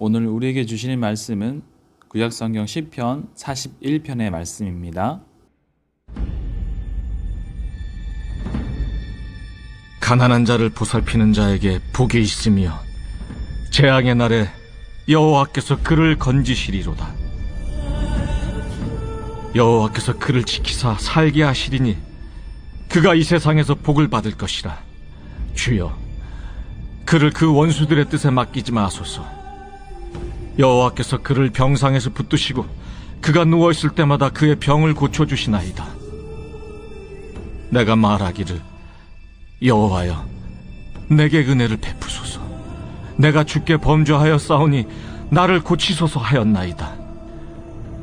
오늘 우리에게 주시는 말씀은 구약성경 시편 41편의 말씀입니다. 가난한 자를 보살피는 자에게 복이 있으며 재앙의 날에 여호와께서 그를 건지시리로다. 여호와께서 그를 지키사 살게 하시리니 그가 이 세상에서 복을 받을 것이라. 주여, 그를 그 원수들의 뜻에 맡기지 마소서. 여호와께서 그를 병상에서 붙드시고 그가 누워있을 때마다 그의 병을 고쳐주시나이다. 내가 말하기를, 여호와여, 내게 은혜를 베푸소서. 내가 주께 범죄하여 싸우니 나를 고치소서 하였나이다.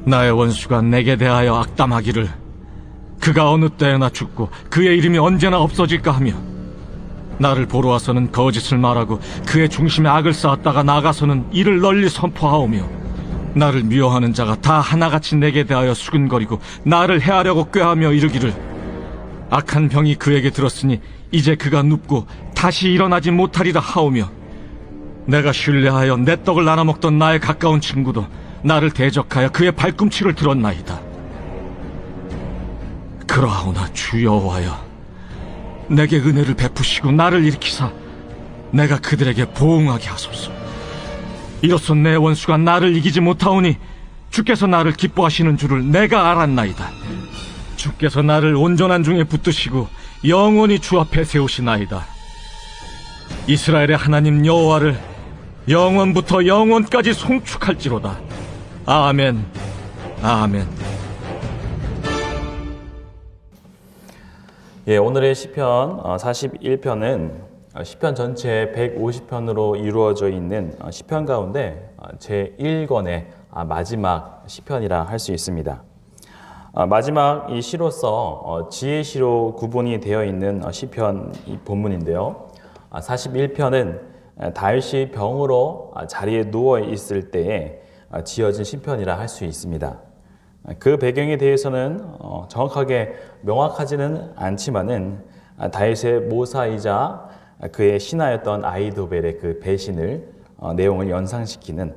나의 원수가 내게 대하여 악담하기를, 그가 어느 때나 죽고 그의 이름이 언제나 없어질까 하며, 나를 보러 와서는 거짓을 말하고 그의 중심에 악을 쌓았다가 나가서는 이를 널리 선포하오며, 나를 미워하는 자가 다 하나같이 내게 대하여 수근거리고 나를 해하려고 꾀하며 이르기를, 악한 병이 그에게 들었으니 이제 그가 눕고 다시 일어나지 못하리라 하오며, 내가 신뢰하여 내 떡을 나눠 먹던 나의 가까운 친구도 나를 대적하여 그의 발꿈치를 들었나이다. 그러하오나 주 여호와여, 내게 은혜를 베푸시고 나를 일으키사 내가 그들에게 보응하게 하소서. 이로써 내 원수가 나를 이기지 못하오니 주께서 나를 기뻐하시는 줄을 내가 알았나이다. 주께서 나를 온전한 중에 붙드시고 영원히 주 앞에 세우시나이다. 이스라엘의 하나님 여호와를 영원부터 영원까지 송축할지로다. 아멘, 아멘. 오늘의 시편 41편은 시편 전체 150편으로 이루어져 있는 시편 가운데 제1권의 마지막 시편이라 할 수 있습니다. 마지막 이 시로서 지혜시로 구분이 되어 있는 시편 본문인데요. 41편은 다윗이 병으로 자리에 누워 있을 때에 지어진 시편이라 할 수 있습니다. 그 배경에 대해서는 정확하게 명확하지는 않지만은 다윗의 모사이자 그의 신하였던 아이도벨의 그 배신을 내용을 연상시키는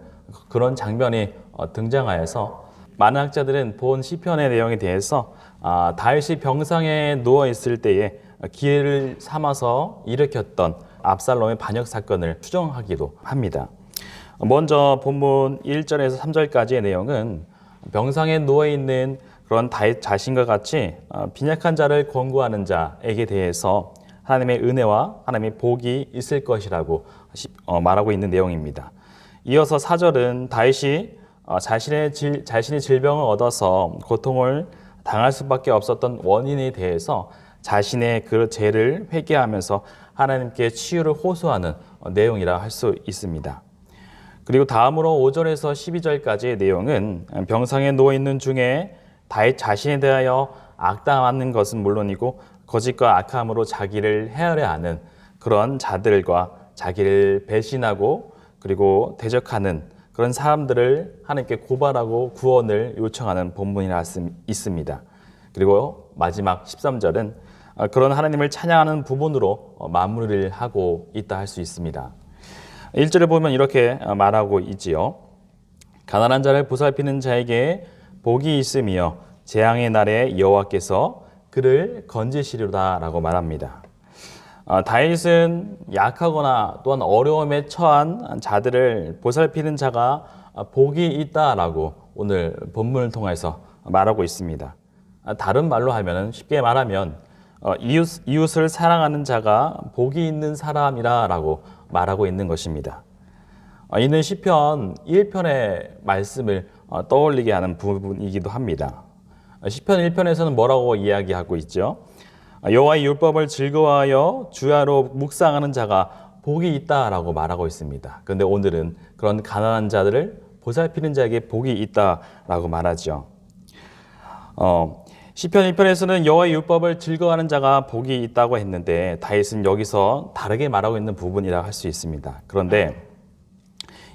그런 장면이 등장하여서 많은 학자들은 본 시편의 내용에 대해서 다윗이 병상에 누워 있을 때에 기회를 삼아서 일으켰던 압살롬의 반역 사건을 추정하기도 합니다. 먼저 본문 1절에서 3절까지의 내용은 병상에 누워있는 그런 다윗 자신과 같이 빈약한 자를 권고하는 자에게 대해서 하나님의 은혜와 하나님의 복이 있을 것이라고 말하고 있는 내용입니다. 이어서 4절은 다윗이 자신이 질병을 얻어서 고통을 당할 수밖에 없었던 원인에 대해서 자신의 그 죄를 회개하면서 하나님께 치유를 호소하는 내용이라 할 수 있습니다. 그리고 다음으로 5절에서 12절까지의 내용은 병상에 누워있는 중에 다윗 자신에 대하여 악담하는 것은 물론이고 거짓과 악함으로 자기를 헤아려 하는 그런 자들과 자기를 배신하고 그리고 대적하는 그런 사람들을 하나님께 고발하고 구원을 요청하는 본문이라 있습니다. 그리고 마지막 13절은 그런 하나님을 찬양하는 부분으로 마무리를 하고 있다 할 수 있습니다. 1절에 보면 이렇게 말하고 있지요. 가난한 자를 보살피는 자에게 복이 있으며 재앙의 날에 여호와께서 그를 건지시리로다 라고 말합니다. 다윗은 약하거나 또한 어려움에 처한 자들을 보살피는 자가 복이 있다라고 오늘 본문을 통해서 말하고 있습니다. 다른 말로 하면 쉽게 말하면 이웃을 사랑하는 자가 복이 있는 사람이라고 말하고 있는 것입니다. 이는 시편 1편의 말씀을 떠올리게 하는 부분이기도 합니다. 시편 1편에서는 뭐라고 이야기하고 있죠? 여호와의 율법을 즐거워하여 주야로 묵상하는 자가 복이 있다라고 말하고 있습니다. 그런데 오늘은 그런 가난한 자들을 보살피는 자에게 복이 있다라고 말하죠. 시편 1편에서는 여호와의 율법을 즐거워하는 자가 복이 있다고 했는데 다윗은 여기서 다르게 말하고 있는 부분이라고 할 수 있습니다. 그런데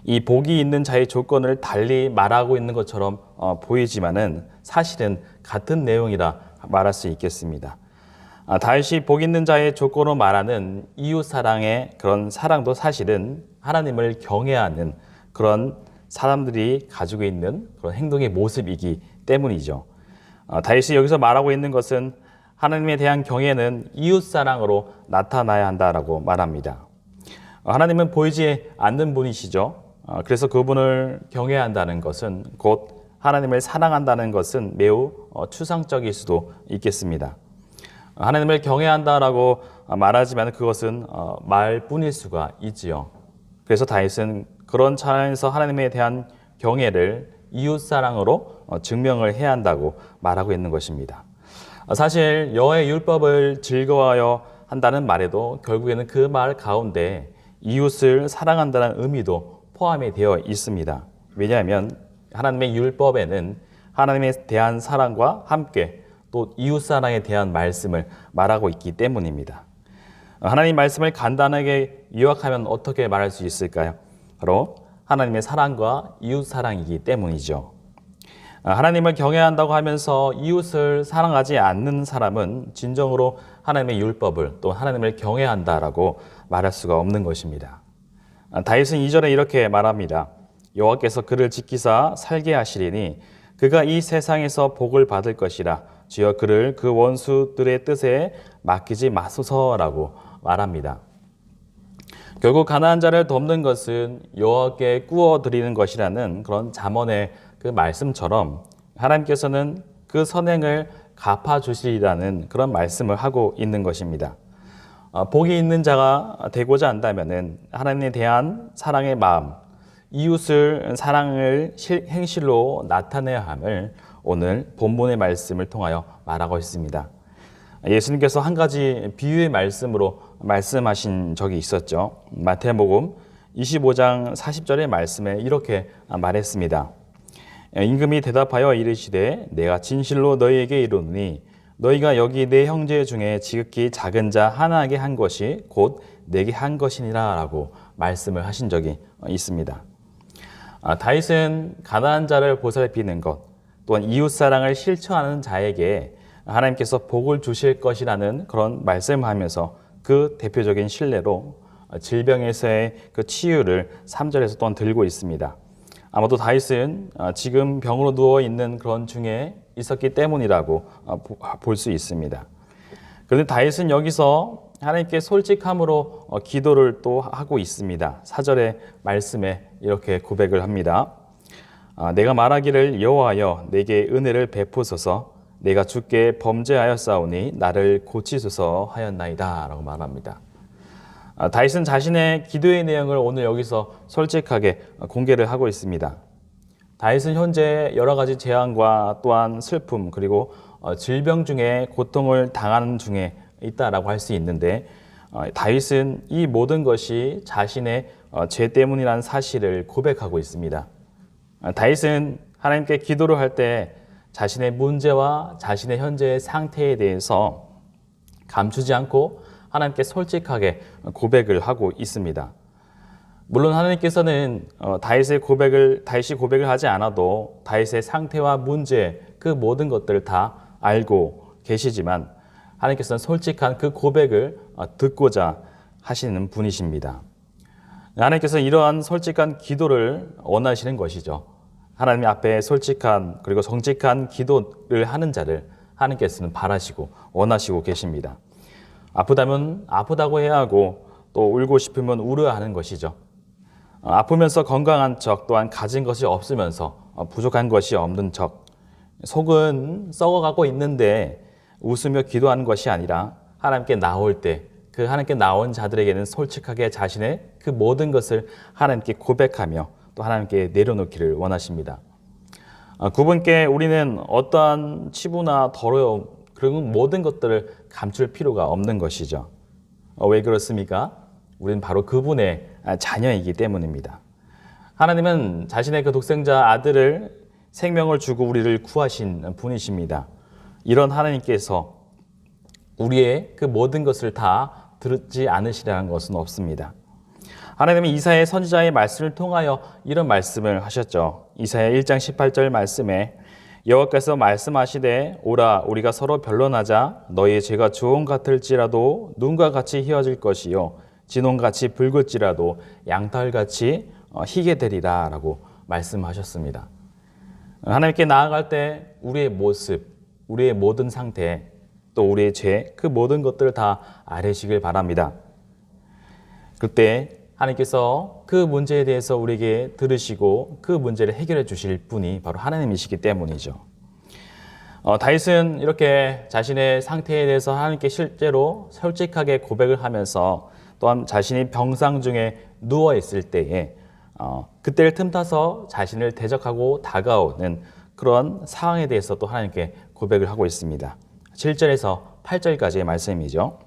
이 복이 있는 자의 조건을 달리 말하고 있는 것처럼 보이지만은 사실은 같은 내용이라 말할 수 있겠습니다. 다윗이 복 있는 자의 조건으로 말하는 이웃 사랑의 그런 사랑도 사실은 하나님을 경외하는 그런 사람들이 가지고 있는 그런 행동의 모습이기 때문이죠. 다윗이 여기서 말하고 있는 것은 하나님에 대한 경외는 이웃사랑으로 나타나야 한다라고 말합니다. 하나님은 보이지 않는 분이시죠. 그래서 그분을 경외한다는 것은 곧 하나님을 사랑한다는 것은 매우 추상적일 수도 있겠습니다. 하나님을 경외한다라고 말하지만 그것은 말뿐일 수가 있지요. 그래서 다윗은 그런 차원에서 하나님에 대한 경외를 이웃사랑으로 증명을 해야 한다고 말하고 있는 것입니다. 사실 여호와의 율법을 즐거워하여 한다는 말에도 결국에는 그 말 가운데 이웃을 사랑한다는 의미도 포함이 되어 있습니다. 왜냐하면 하나님의 율법에는 하나님에 대한 사랑과 함께 또 이웃사랑에 대한 말씀을 말하고 있기 때문입니다. 하나님 말씀을 간단하게 요약하면 어떻게 말할 수 있을까요? 바로 하나님의 사랑과 이웃사랑이기 때문이죠. 하나님을 경외한다고 하면서 이웃을 사랑하지 않는 사람은 진정으로 하나님의 율법을 또 하나님을 경외한다라고 말할 수가 없는 것입니다. 다윗은 2절에 이렇게 말합니다. 여호와께서 그를 지키사 살게 하시리니 그가 이 세상에서 복을 받을 것이라 주여 그를 그 원수들의 뜻에 맡기지 마소서라고 말합니다. 결국 가난한 자를 돕는 것은 여호와께 구워 드리는 것이라는 그런 잠언의 그 말씀처럼 하나님께서는 그 선행을 갚아 주시리라는 그런 말씀을 하고 있는 것입니다. 복이 있는 자가 되고자 한다면은 하나님에 대한 사랑의 마음, 이웃을 사랑을 행실로 나타내야 함을 오늘 본문의 말씀을 통하여 말하고 있습니다. 예수님께서 한 가지 비유의 말씀으로 말씀하신 적이 있었죠. 마태복음 25장 40절의 말씀에 이렇게 말했습니다. 임금이 대답하여 이르시되 내가 진실로 너희에게 이르노니 너희가 여기 내 형제 중에 지극히 작은 자 하나에게 한 것이 곧 내게 한 것이니라 라고 말씀을 하신 적이 있습니다. 다윗은 가난한 자를 보살피는 것 또한 이웃사랑을 실천하는 자에게 하나님께서 복을 주실 것이라는 그런 말씀을 하면서 그 대표적인 신뢰로 질병에서의 그 치유를 3절에서 또한 들고 있습니다. 아마도 다윗은 지금 병으로 누워있는 그런 중에 있었기 때문이라고 볼 수 있습니다. 그런데 다윗은 여기서 하나님께 솔직함으로 기도를 또 하고 있습니다. 4절의 말씀에 이렇게 고백을 합니다. 내가 말하기를 여호와여 내게 은혜를 베푸소서 내가 주께 범죄하였사오니 나를 고치소서 하였나이다 라고 말합니다. 다윗은 자신의 기도의 내용을 오늘 여기서 솔직하게 공개를 하고 있습니다. 다윗은 현재 여러 가지 재앙과 또한 슬픔 그리고 질병 중에 고통을 당하는 중에 있다라고 할 수 있는데 다윗은 이 모든 것이 자신의 죄 때문이라는 사실을 고백하고 있습니다. 다윗은 하나님께 기도를 할 때 자신의 문제와 자신의 현재의 상태에 대해서 감추지 않고 하나님께 솔직하게 고백을 하고 있습니다. 물론 하나님께서는 다윗이 고백을 하지 않아도 다윗의 상태와 문제 그 모든 것들을 다 알고 계시지만 하나님께서는 솔직한 그 고백을 듣고자 하시는 분이십니다. 하나님께서는 이러한 솔직한 기도를 원하시는 것이죠. 하나님 앞에 솔직한 그리고 정직한 기도를 하는 자를 하나님께서는 바라시고 원하시고 계십니다. 아프다면 아프다고 해야 하고 또 울고 싶으면 울어야 하는 것이죠. 아프면서 건강한 척 또한 가진 것이 없으면서 부족한 것이 없는 척 속은 썩어가고 있는데 웃으며 기도하는 것이 아니라 하나님께 나올 때 그 하나님께 나온 자들에게는 솔직하게 자신의 그 모든 것을 하나님께 고백하며 또 하나님께 내려놓기를 원하십니다. 그분께 우리는 어떠한 치부나 더러움 그리고 모든 것들을 감출 필요가 없는 것이죠. 왜 그렇습니까? 우리는 바로 그분의 자녀이기 때문입니다. 하나님은 자신의 그 독생자 아들을 생명을 주고 우리를 구하신 분이십니다. 이런 하나님께서 우리의 그 모든 것을 다 듣지 않으시라는 것은 없습니다. 하나님은 이사야 선지자의 말씀을 통하여 이런 말씀을 하셨죠. 이사야 1장 18절 말씀에 여호와께서 말씀하시되 오라 우리가 서로 변론하자 너희의 죄가 주홍 같을지라도 눈과 같이 희어질 것이요 진홍같이 붉을지라도 양털같이 희게 되리라 라고 말씀하셨습니다. 하나님께 나아갈 때 우리의 모습, 우리의 모든 상태, 또 우리의 죄, 그 모든 것들을 다 아뢰시길 바랍니다. 그때 하나님께서 그 문제에 대해서 우리에게 들으시고 그 문제를 해결해 주실 분이 바로 하나님이시기 때문이죠. 다윗은 이렇게 자신의 상태에 대해서 하나님께 실제로 솔직하게 고백을 하면서 또한 자신이 병상 중에 누워 있을 때에 그때를 틈타서 자신을 대적하고 다가오는 그런 상황에 대해서 또 하나님께 고백을 하고 있습니다. 7절에서 8절까지의 말씀이죠.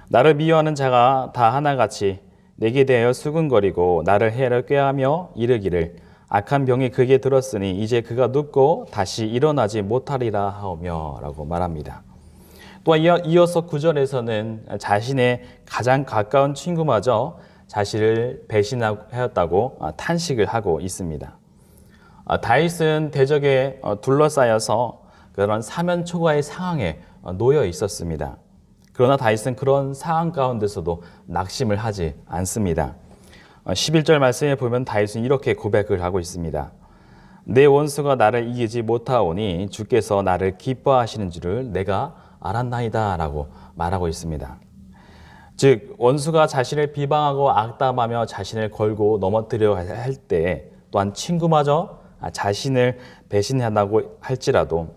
나를 미워하는 자가 다 하나같이 내게 대하여 수군거리고 나를 해를 꾀하며 이르기를 악한 병이 그에게 들었으니 이제 그가 눕고 다시 일어나지 못하리라 하오며 라고 말합니다. 또한 이어서 9절에서는 자신의 가장 가까운 친구마저 자신을 배신하였다고 탄식을 하고 있습니다. 다윗은 대적에 둘러싸여서 그런 사면초가의 상황에 놓여 있었습니다. 그러나 다윗은 그런 상황 가운데서도 낙심을 하지 않습니다. 11절 말씀에 보면 다윗은 이렇게 고백을 하고 있습니다. 내 원수가 나를 이기지 못하오니 주께서 나를 기뻐하시는 줄을 내가 알았나이다 라고 말하고 있습니다. 즉 원수가 자신을 비방하고 악담하며 자신을 걸고 넘어뜨려 할 때 또한 친구마저 자신을 배신한다고 할지라도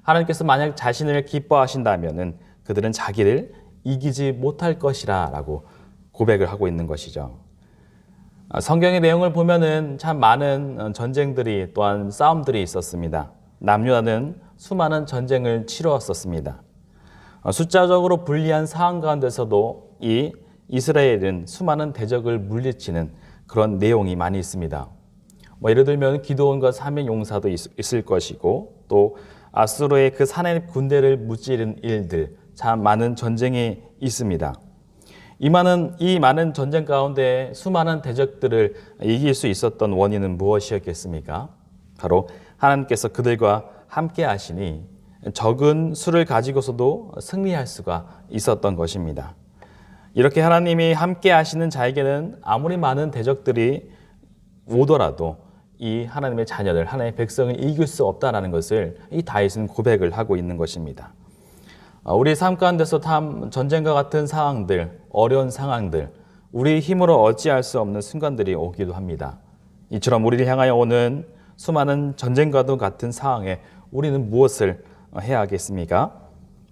하나님께서 만약 자신을 기뻐하신다면 그들은 자기를 이기지 못할 것이라 라고 고백을 하고 있는 것이죠. 성경의 내용을 보면은 참 많은 전쟁들이 또한 싸움들이 있었습니다. 남유다는 수많은 전쟁을 치루었었습니다. 숫자적으로 불리한 상황 가운데서도 이 이스라엘은 수많은 대적을 물리치는 그런 내용이 많이 있습니다. 예를 들면 기드온과 3인 용사도 있을 것이고 또 아수르의 그 산의 군대를 무찌른 일들 참 많은 전쟁이 있습니다. 이 많은 전쟁 가운데 수많은 대적들을 이길 수 있었던 원인은 무엇이었겠습니까? 바로 하나님께서 그들과 함께 하시니 적은 수를 가지고서도 승리할 수가 있었던 것입니다. 이렇게 하나님이 함께 하시는 자에게는 아무리 많은 대적들이 오더라도 이 하나님의 자녀들, 하나님의 백성을 이길 수 없다는 것을 이 다윗은 고백을 하고 있는 것입니다. 우리 삶 가운데서 참 전쟁과 같은 상황들, 어려운 상황들, 우리 힘으로 어찌할 수 없는 순간들이 오기도 합니다. 이처럼 우리를 향하여 오는 수많은 전쟁과도 같은 상황에 우리는 무엇을 해야 하겠습니까?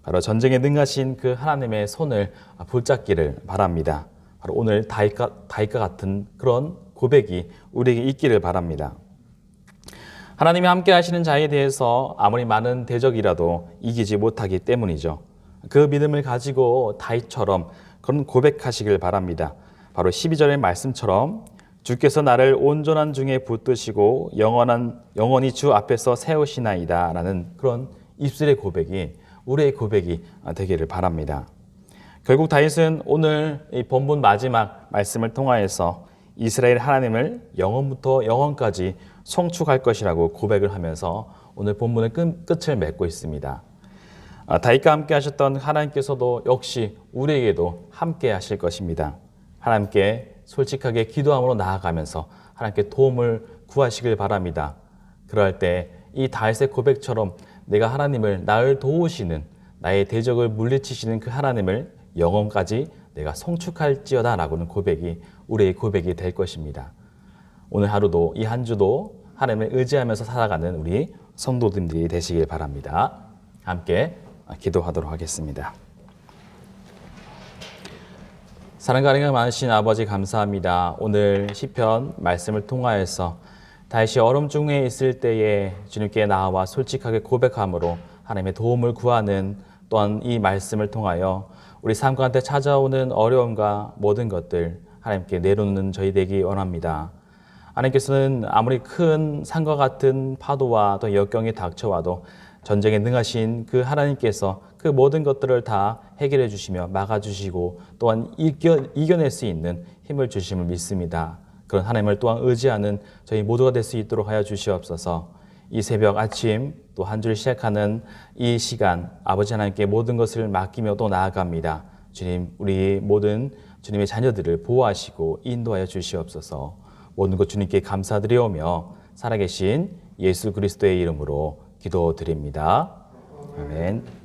바로 전쟁에 능하신 그 하나님의 손을 붙잡기를 바랍니다. 바로 오늘 다윗과 같은 그런 고백이 우리에게 있기를 바랍니다. 하나님이 함께 하시는 자에 대해서 아무리 많은 대적이라도 이기지 못하기 때문이죠. 그 믿음을 가지고 다윗처럼 그런 고백하시길 바랍니다. 바로 12절의 말씀처럼 주께서 나를 온전한 중에 붙드시고 영원히 주 앞에서 세우시나이다 라는 그런 입술의 고백이 우리의 고백이 되기를 바랍니다. 결국 다윗은 오늘 이 본문 마지막 말씀을 통하여서 이스라엘 하나님을 영원부터 영원까지 송축할 것이라고 고백을 하면서 오늘 본문의 끝을 맺고 있습니다. 다윗과 함께 하셨던 하나님께서도 역시 우리에게도 함께 하실 것입니다. 하나님께 솔직하게 기도함으로 나아가면서 하나님께 도움을 구하시길 바랍니다. 그럴 때 이 다윗의 고백처럼 내가 하나님을 나를 도우시는 나의 대적을 물리치시는 그 하나님을 영원까지 내가 송축할지어다 라고는 고백이 우리의 고백이 될 것입니다. 오늘 하루도 이 한 주도 하나님을 의지하면서 살아가는 우리 성도들이 되시길 바랍니다. 함께 기도하도록 하겠습니다. 사랑과 은혜가 많으신 아버지 감사합니다. 오늘 시편 말씀을 통하여서 다시 어려움 중에 있을 때에 주님께 나와 솔직하게 고백함으로 하나님의 도움을 구하는 또한 이 말씀을 통하여 우리 삶 가운데 찾아오는 어려움과 모든 것들 하나님께 내놓는 저희 되기 원합니다. 하나님께서는 아무리 큰 산과 같은 파도와 또 역경이 닥쳐와도 전쟁에 능하신 그 하나님께서 그 모든 것들을 다 해결해 주시며 막아주시고 또한 이겨낼 수 있는 힘을 주심을 믿습니다. 그런 하나님을 또한 의지하는 저희 모두가 될 수 있도록 하여 주시옵소서. 이 새벽 아침 또 한 주를 시작하는 이 시간 아버지 하나님께 모든 것을 맡기며 또 나아갑니다. 주님, 우리 모든 주님의 자녀들을 보호하시고 인도하여 주시옵소서. 모든 것 주님께 감사드리오며 살아계신 예수 그리스도의 이름으로 기도드립니다. 아멘.